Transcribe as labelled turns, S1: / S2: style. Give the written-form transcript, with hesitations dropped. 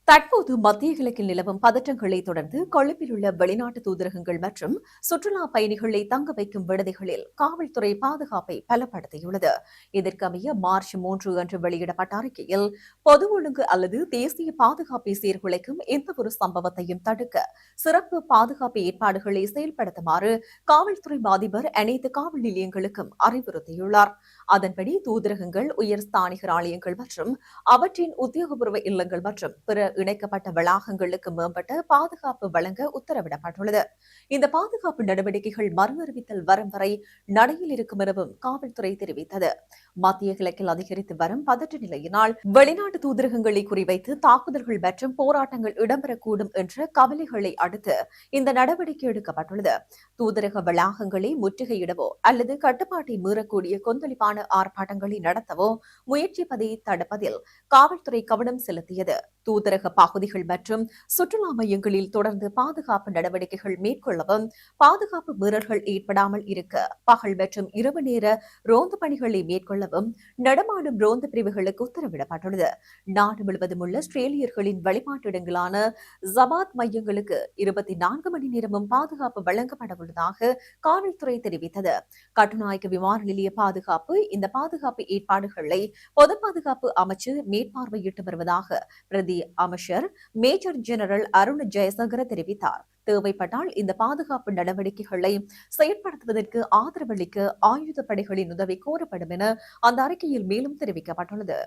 S1: தற்போது மத்திய கிழக்கில் நிலவும் பதற்றங்களை தொடர்ந்து கொழும்பில் உள்ள வெளிநாட்டு தூதரகங்கள் மற்றும் சுற்றுலா பயணிகளை தங்க வைக்கும் விடுதிகளில் காவல்துறை பாதுகாப்பை பலப்படுத்தியுள்ளது. இதற்கமைய மார்ச் 3 அன்று வெளியிடப்பட்ட அறிக்கையில் பொது ஒழுங்கு அல்லது தேசிய பாதுகாப்பை சீர்குலைக்கும் எந்தவொரு சம்பவத்தையும் தடுக்க சிறப்பு பாதுகாப்பு ஏற்பாடுகளை செயல்படுத்துமாறு காவல்துறை அதிபர் அனைத்து காவல் நிலையங்களுக்கும் அறிவுறுத்தியுள்ளார். அதன்படி தூதரகங்கள், உயர் ஸ்தானிகர் ஆலயங்கள் மற்றும் அவற்றின் உத்தியோகபூர்வ இல்லங்கள் மற்றும் பிற இணைக்கப்பட்ட வளாகங்களுக்கு மேம்பட்ட பாதுகாப்பு வழங்க உத்தரவிடப்பட்டுள்ளது. இந்த பாதுகாப்பு நடவடிக்கைகள் மறு அறிவித்தல் வரும் வரை நடையில் இருக்கும் எனவும் காவல்துறை தெரிவித்தது. மத்திய கிழக்கில் அதிகரித்து வரும் பதற்ற நிலையினால் வெளிநாட்டு தூதரகங்களை குறிவைத்து தாக்குதல்கள் மற்றும் போராட்டங்கள் இடம்பெறக்கூடும் என்ற கவலைகளை அடுத்து இந்த நடவடிக்கை எடுக்கப்பட்டுள்ளது. தூதரக வளாகங்களை முற்றுகையிடவோ அல்லது கட்டுப்பாட்டை மீறக்கூடிய கொந்தளிப்பான ஆர்ப்பாட்டங்களை நடத்தவோ முயற்சிப்பதை தடுப்பதில் காவல்துறை கவனம் செலுத்தியது. தூதரக பகுதிகள் மற்றும் சுற்றுலா மையங்களில் தொடர்ந்து பாதுகாப்பு நடவடிக்கைகள் மேற்கொள்ளவும், பாதுகாப்பு மீறல்கள் ஏற்படாமல் இருக்க பகல் மற்றும் இரவு நேர ரோந்து பணிகளை மேற்கொள்ளவும் நடமாடும் ரோந்து பிரிவுகளுக்கு உத்தரவிடப்பட்டுள்ளது. நாடு முழுவதும் உள்ள ஆஸ்திரேலியர்களின் வழிபாட்டு இடங்களான ஜபாத் மையங்களுக்கு 24 மணி நேரமும் பாதுகாப்பு வழங்கப்பட உள்ளதாக காவல்துறை தெரிவித்தது. கட்டுநாயக்க விமான நிலைய பாதுகாப்பு இந்த பாதுகாப்பு ஏற்பாடுகளை பொது பாதுகாப்பு அமைச்சு மேற்பார்வையிட்டு வருவதாக பிரதி அமைச்சர் மேஜர் ஜெனரல் அருண் ஜெயசங்கர தெரிவித்தார். தேவைப்பட்டால் இந்த பாதுகாப்பு நடவடிக்கைகளை செயற்படுத்துவதற்கு ஆதரவளிக்க ஆயுதப்படைகளின் உதவி கோரப்படும் என அந்த அறிக்கையில் மேலும் தெரிவிக்கப்பட்டுள்ளது.